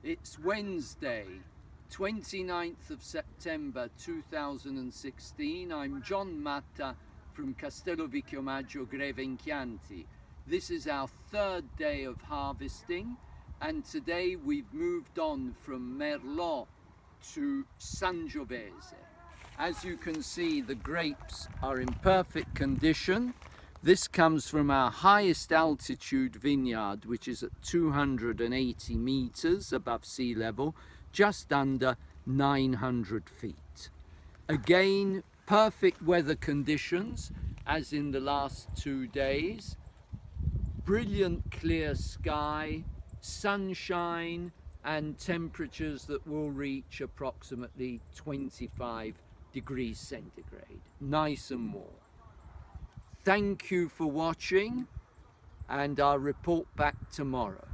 It's Wednesday, 29th of September 2016. I'm John Matta from Castello Vicchiomaggio, Greve in Chianti. This is our third day of harvesting, and today we've moved on from Merlot to Sangiovese. As you can see, the grapes are in perfect condition. This comes from our highest altitude vineyard, which is at 280 meters above sea level, just under 900 feet. Again, perfect weather conditions, as in the last 2 days. Brilliant clear sky, sunshine, and temperatures that will reach approximately 25 degrees centigrade. Nice and warm. Thank you for watching, and I'll report back tomorrow.